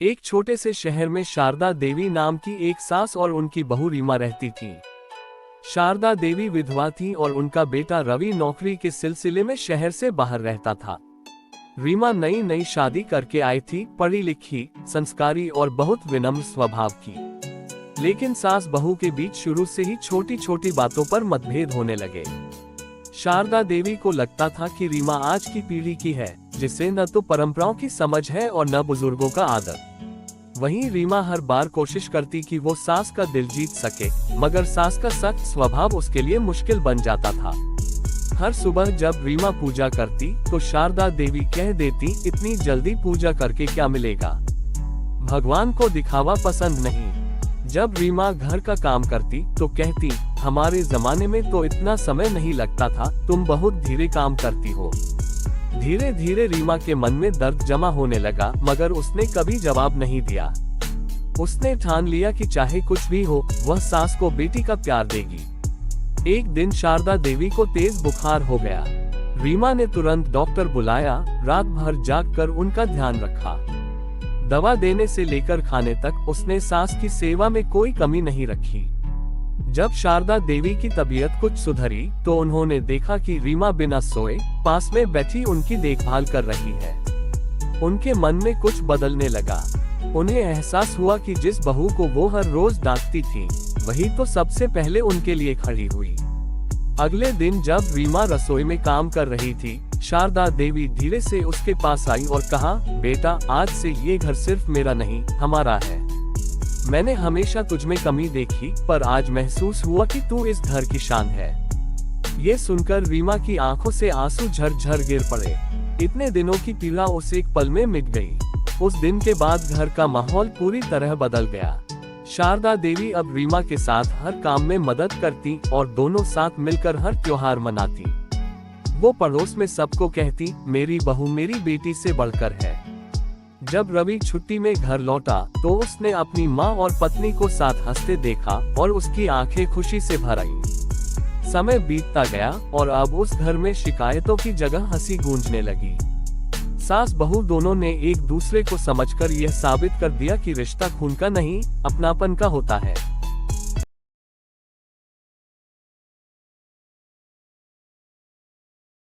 एक छोटे से शहर में शारदा देवी नाम की एक सास और उनकी बहू रीमा रहती थी। शारदा देवी विधवा थी और उनका बेटा रवि नौकरी के सिलसिले में शहर से बाहर रहता था। रीमा नई नई शादी करके आई थी, पढ़ी लिखी, संस्कारी और बहुत विनम्र स्वभाव की। लेकिन सास बहू के बीच शुरू से ही छोटी छोटी बातों पर मतभेद होने लगे। शारदा देवी को लगता था कि रीमा आज की पीढ़ी की है, जिसे न तो परंपराओं की समझ है और न बुजुर्गों का आदर। वहीं रीमा हर बार कोशिश करती कि वो सास का दिल जीत सके, मगर सास का सख्त स्वभाव उसके लिए मुश्किल बन जाता था। हर सुबह जब रीमा पूजा करती तो शारदा देवी कह देती, इतनी जल्दी पूजा करके क्या मिलेगा, भगवान को दिखावा पसंद नहीं। जब रीमा घर का काम करती तो कहती, हमारे जमाने में तो इतना समय नहीं लगता था, तुम बहुत धीरे काम करती हो। धीरे धीरे रीमा के मन में दर्द जमा होने लगा, मगर उसने कभी जवाब नहीं दिया। उसने ठान लिया कि चाहे कुछ भी हो, वह सास को बेटी का प्यार देगी। एक दिन शारदा देवी को तेज बुखार हो गया। रीमा ने तुरंत डॉक्टर बुलाया, रात भर जागकर उनका ध्यान रखा। दवा देने से लेकर खाने तक उसने सास की सेवा में कोई कमी नहीं रखी। जब शारदा देवी की तबीयत कुछ सुधरी तो उन्होंने देखा कि रीमा बिना सोए पास में बैठी उनकी देखभाल कर रही है। उनके मन में कुछ बदलने लगा। उन्हें एहसास हुआ कि जिस बहू को वो हर रोज डांटती थी, वही तो सबसे पहले उनके लिए खड़ी हुई। अगले दिन जब रीमा रसोई में काम कर रही थी, शारदा देवी धीरे से उसके पास आई और कहा, बेटा, आज से ये घर सिर्फ मेरा नहीं, हमारा है। मैंने हमेशा तुझमें कमी देखी, पर आज महसूस हुआ कि तू इस घर की शान है। ये सुनकर रीमा की आंखों से आंसू झरझर गिर पड़े। इतने दिनों की पीड़ा उस एक पल में मिट गई। उस दिन के बाद घर का माहौल पूरी तरह बदल गया। शारदा देवी अब रीमा के साथ हर काम में मदद करती और दोनों साथ मिलकर हर त्योहार मनाती। वो पड़ोस में सबको कहती, मेरी बहू मेरी बेटी से बढ़कर है। जब रवि छुट्टी में घर लौटा तो उसने अपनी माँ और पत्नी को साथ हंसते देखा और उसकी आंखें खुशी से भर आईं। समय बीतता गया और अब उस घर में शिकायतों की जगह हंसी गूंजने लगी। सास बहू दोनों ने एक दूसरे को समझकर यह साबित कर दिया कि रिश्ता खून का नहीं, अपनापन का होता है।